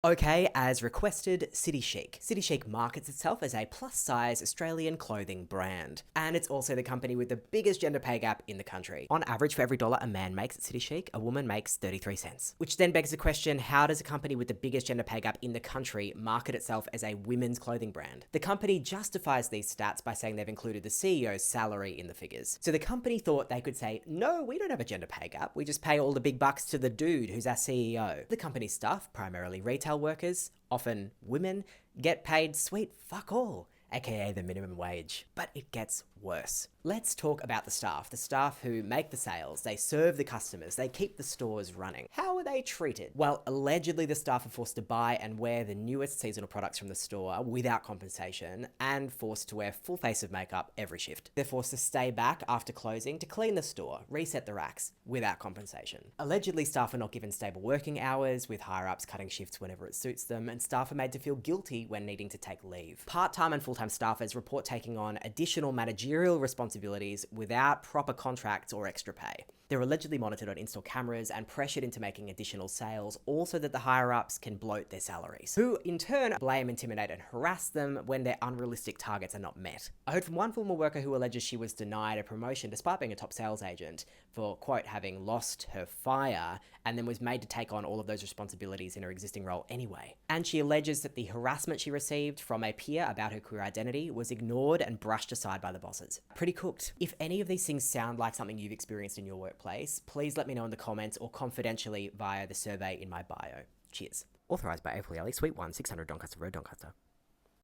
Okay, as requested, City Chic. City Chic markets itself as a plus-size Australian clothing brand, and it's also the company with the biggest gender pay gap in the country. On average, for every dollar a man makes at City Chic, a woman makes 33 cents. Which then begs the question, how does a company with the biggest gender pay gap in the country market itself as a women's clothing brand? The company justifies these stats by saying they've included the CEO's salary in the figures. So the company thought they could say, no, we don't have a gender pay gap, we just pay all the big bucks to the dude who's our CEO. The company's staff, primarily retail workers, often women, get paid sweet fuck all, aka the minimum wage. But it gets worse. Let's talk about the staff who make the sales, they serve the customers, they keep the stores running. How are they treated? Well, allegedly the staff are forced to buy and wear the newest seasonal products from the store without compensation and forced to wear full face of makeup every shift. They're forced to stay back after closing to clean the store, reset the racks without compensation. Allegedly, staff are not given stable working hours, with higher-ups cutting shifts whenever it suits them, and staff are made to feel guilty when needing to take leave. Part-time and full-time staffers report taking on additional managerial responsibilities without proper contracts or extra pay. They're allegedly monitored on in-store cameras and pressured into making additional sales, all so that the higher-ups can bloat their salaries, who in turn blame, intimidate, and harass them when their unrealistic targets are not met. I heard from one former worker who alleges she was denied a promotion despite being a top sales agent for, quote, having lost her fire, and then was made to take on all of those responsibilities in her existing role anyway. And she alleges that the harassment she received from a peer about her queer identity was ignored and brushed aside by the bosses. Pretty cooked. If any of these things sound like something you've experienced in your workplace, please let me know in the comments or confidentially via the survey in my bio. Cheers. Authorised by April Alley, Suite 1, 600 Doncaster Road, Doncaster.